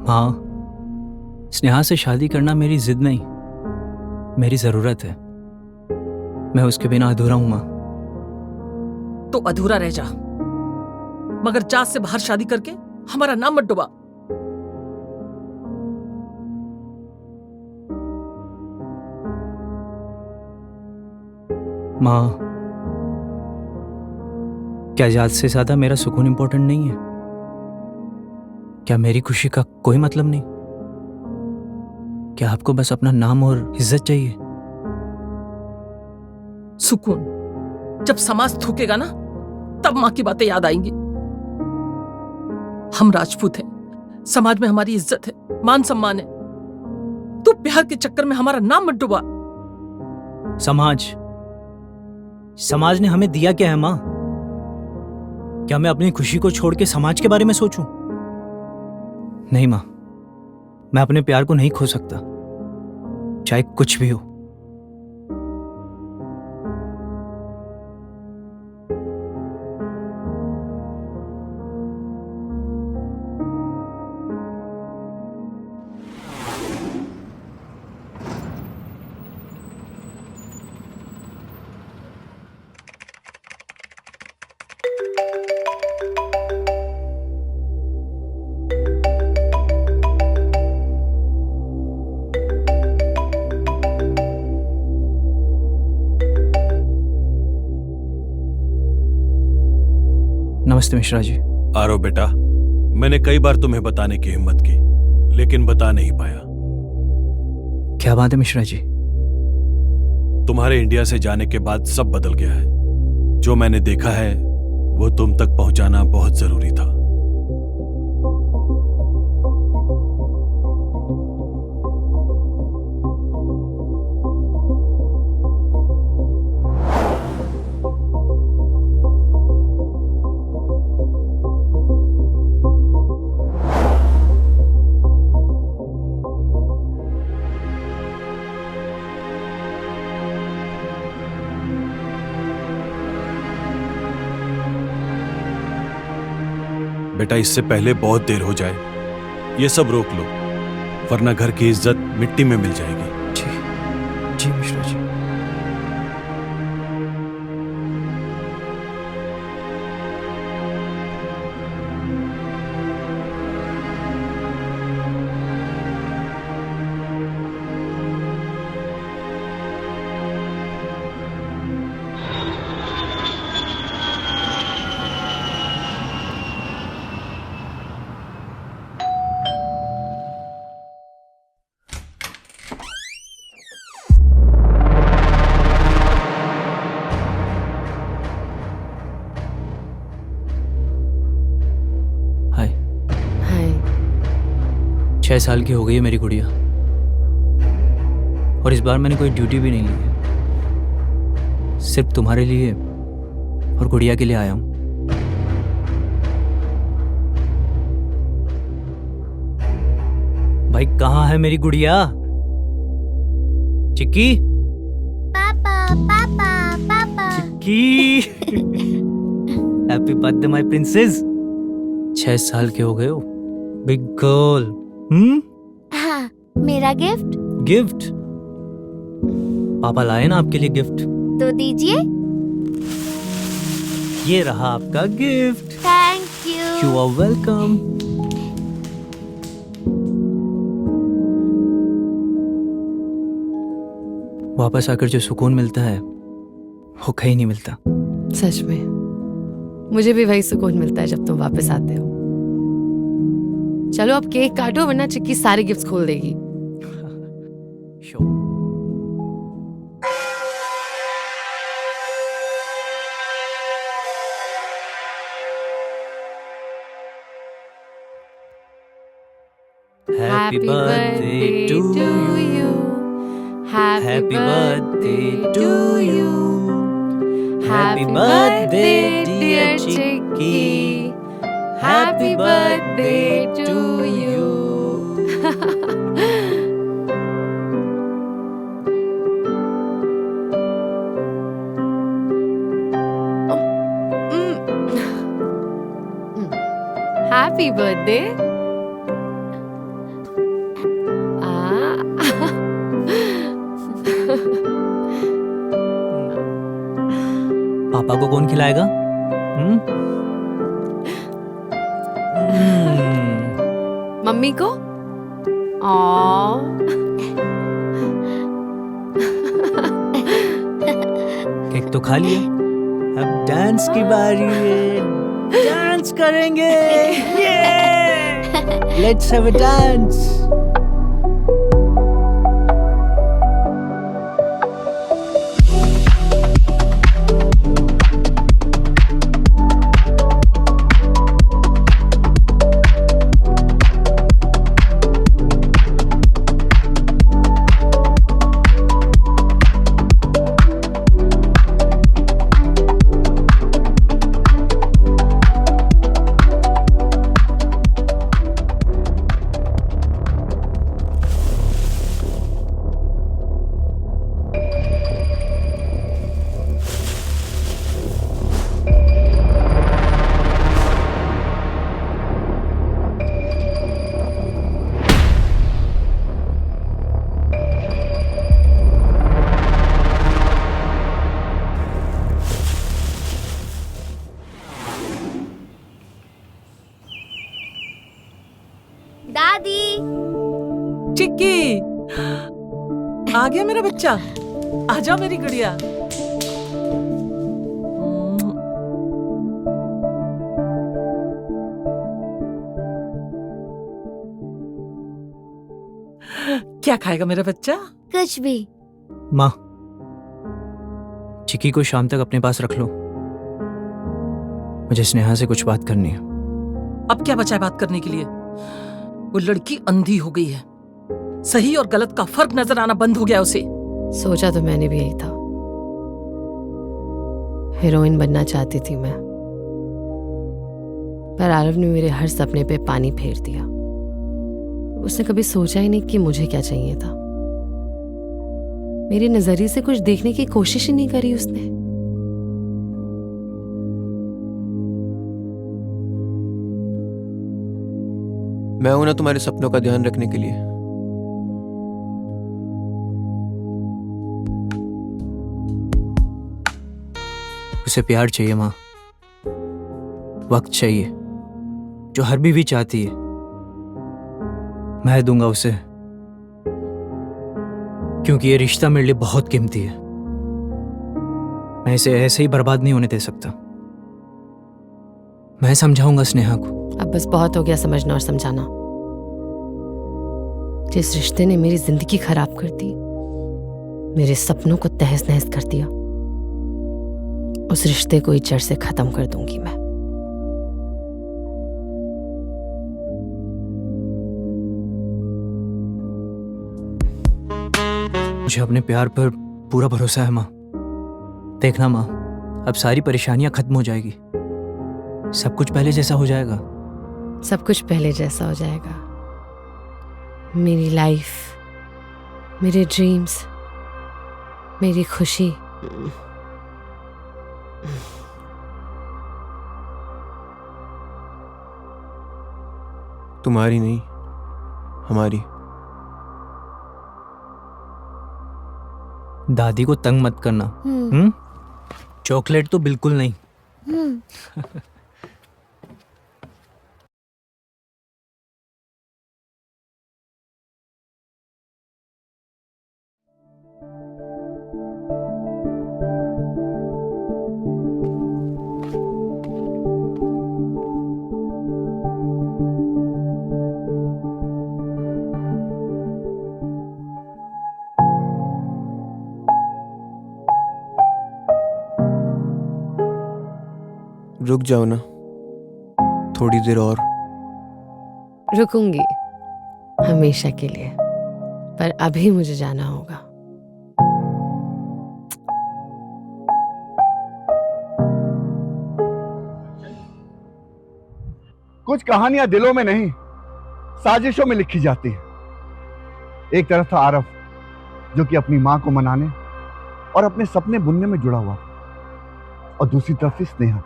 हाँ, स्नेहा से शादी करना मेरी जिद नहीं, मेरी जरूरत है। मैं उसके बिना अधूरा हूं माँ। तो अधूरा रह जा, मगर जात से बाहर शादी करके हमारा नाम मत डुबा। माँ, क्या जात से ज्यादा मेरा सुकून इंपॉर्टेंट नहीं है? क्या मेरी खुशी का कोई मतलब नहीं? क्या आपको बस अपना नाम और इज्जत चाहिए? सुकून जब समाज थूकेगा ना, तब मां की बातें याद आएंगी। हम राजपूत हैं, समाज में हमारी इज्जत है, मान सम्मान है। तू प्यार के चक्कर में हमारा नाम मत डुबा। समाज ने हमें दिया क्या है माँ? क्या मैं अपनी खुशी को छोड़ के समाज के बारे में सोचूं? नहीं माँ, मैं अपने प्यार को नहीं खो सकता, चाहे कुछ भी हो। नमस्ते मिश्रा जी। आरो बेटा, मैंने कई बार तुम्हें बताने की हिम्मत की, लेकिन बता नहीं पाया। क्या बात है मिश्रा जी? तुम्हारे इंडिया से जाने के बाद सब बदल गया है। जो मैंने देखा है वो तुम तक पहुंचाना बहुत जरूरी था। बेटा, इससे पहले बहुत देर हो जाए, ये सब रोक लो, वरना घर की इज्जत मिट्टी में मिल जाएगी। जी जी मिश्रा जी। हाय। हाय। 6 साल की हो गई है मेरी गुड़िया, और इस बार मैंने कोई ड्यूटी भी नहीं ली है। सिर्फ तुम्हारे लिए और गुड़िया के लिए आया हूं। भाई, कहाँ है मेरी गुड़िया? चिक्की, पापा पापा पापा। Chikki. Happy birthday my princess. 6 साल के हो गए हो, बिग गर्ल। हाँ, मेरा गिफ्ट गिफ्ट? पापा लाए ना आपके लिए गिफ्ट। तो दीजिए। ये रहा आपका gift. Thank you. You are welcome. वापस आकर जो सुकून मिलता है वो कहीं नहीं मिलता। सच में मुझे भी वही सुकून मिलता है जब तुम वापस आते हो। चलो अब केक काटो, वरना चिक्की सारे गिफ्ट्स खोल देगी। Sure. Happy birthday to you. Happy birthday to you. Happy birthday dear Chicky. Happy birthday to you. Happy birthday. बुआ को कौन खिलाएगा? मम्मी को? केक तो खा लिया, अब डांस की बारी है। डांस करेंगे। Let's have a dance. दादी। चिक्की, आ गया मेरा बच्चा। आजा मेरी गुड़िया। क्या खाएगा मेरा बच्चा? कुछ भी। माँ, चिक्की को शाम तक अपने पास रख लो, मुझे स्नेहा से कुछ बात करनी है। अब क्या बचा है बात करने के लिए? वो लड़की अंधी हो गई है, सही और गलत का फर्क नजर आना बंद हो गया उसे। सोचा तो मैंने भी यही था, हीरोइन बनना चाहती थी मैं, पर आरव ने मेरे हर सपने पे पानी फेर दिया। उसने कभी सोचा ही नहीं कि मुझे क्या चाहिए था। मेरे नजरिए से कुछ देखने की कोशिश ही नहीं करी उसने। मैं हूं ना तुम्हारे सपनों का ध्यान रखने के लिए। उसे प्यार चाहिए माँ, वक्त चाहिए, जो हर बीवी चाहती है। मैं दूंगा उसे, क्योंकि ये रिश्ता मेरे लिए बहुत कीमती है। मैं इसे ऐसे ही बर्बाद नहीं होने दे सकता। मैं समझाऊंगा स्नेहा को। अब बस बहुत हो गया समझना और समझाना। जिस रिश्ते ने मेरी जिंदगी खराब कर दी, मेरे सपनों को तहस नहस कर दिया, उस रिश्ते को ही जड़ से खत्म कर दूंगी मैं। मुझे अपने प्यार पर पूरा भरोसा है माँ। देखना माँ, अब सारी परेशानियां खत्म हो जाएगी, सब कुछ पहले जैसा हो जाएगा। सब कुछ पहले जैसा हो जाएगा। मेरी लाइफ, मेरे ड्रीम्स, मेरी खुशी। तुम्हारी नहीं, हमारी। दादी को तंग मत करना। चॉकलेट तो बिल्कुल नहीं। रुक जाओ ना थोड़ी देर और। रुकूंगी हमेशा के लिए, पर अभी मुझे जाना होगा। कुछ कहानियां दिलों में नहीं, साजिशों में लिखी जाती है। एक तरफ था आरव, जो कि अपनी मां को मनाने और अपने सपने बुनने में जुड़ा हुआ था, और दूसरी तरफ थी स्नेहा,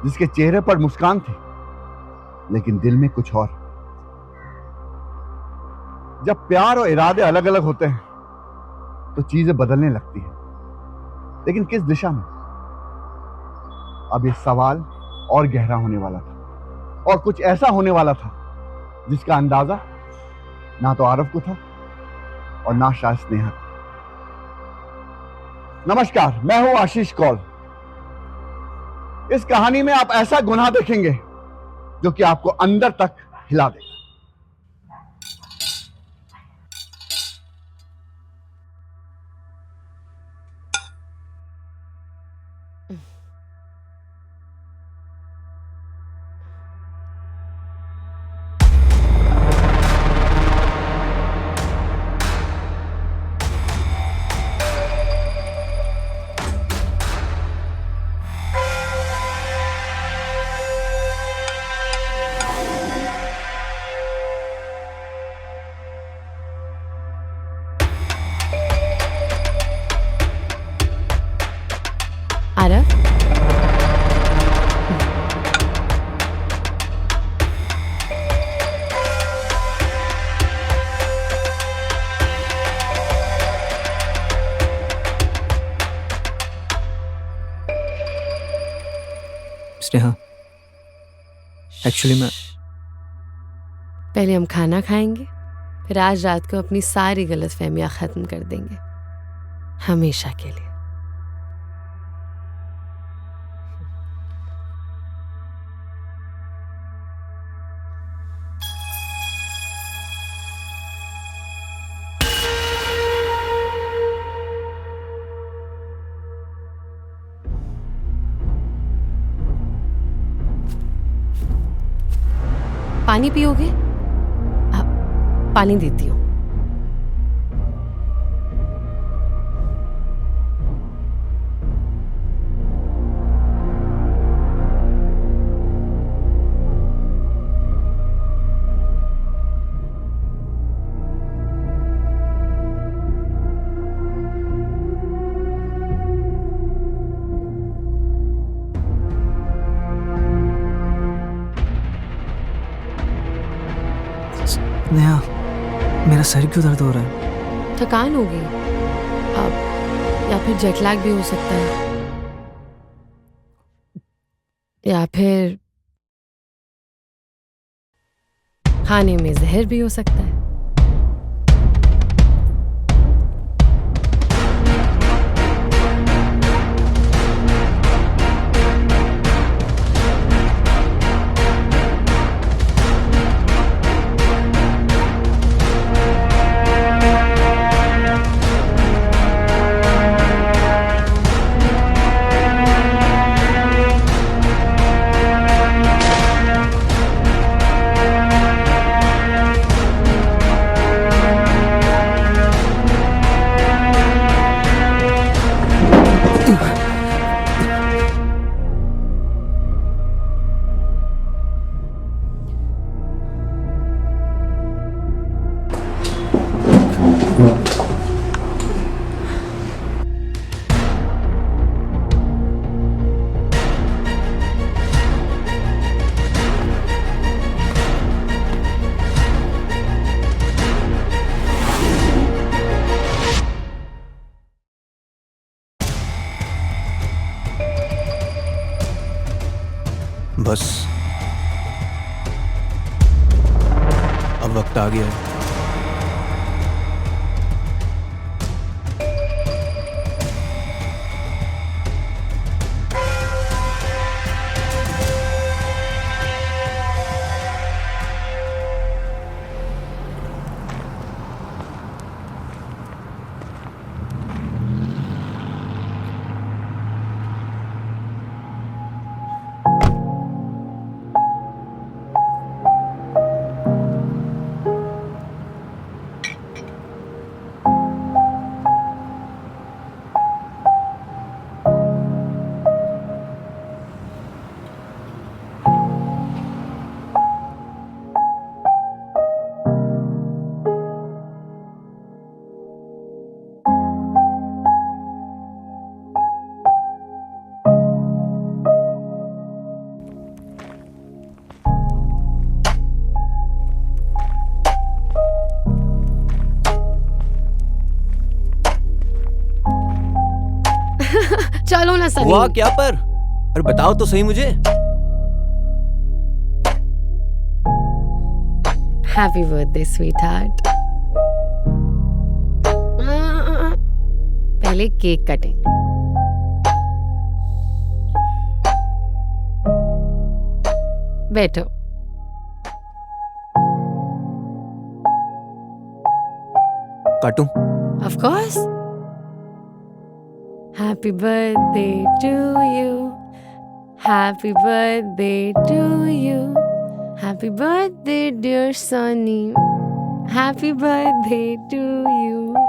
जिसके चेहरे पर मुस्कान थी लेकिन दिल में कुछ और। जब प्यार और इरादे अलग अलग होते हैं तो चीजें बदलने लगती हैं, लेकिन किस दिशा में अब ये सवाल और गहरा होने वाला था, और कुछ ऐसा होने वाला था जिसका अंदाजा ना तो आरव को था और ना शायद स्नेहा को। नमस्कार, मैं हूं आशीष कौल। इस कहानी में आप ऐसा गुनाह देखेंगे जो कि आपको अंदर तक हिला देगा। आरव, स्नेहा, एक्चुअली मैं पहले हम खाना खाएंगे, फिर आज रात को अपनी सारी गलतफहमियां खत्म कर देंगे, हमेशा के लिए। पानी पियोगे? पानी देती हूँ। स्नेहा, मेरा सर क्यों दर्द हो रहा है? थकान होगी अब, या फिर जेटलैग भी हो सकता है, या फिर खाने में जहर भी हो सकता है। बस अब वक्त आ गया है। चलो ना सनी। हुआ क्या पर? अरे बताओ तो सही मुझे। Happy birthday sweetheart. पहले केक कटिंग। बैठो। काटूं? Of course. Happy birthday to you. Happy birthday to you. Happy birthday, dear Sunny. Happy birthday to you.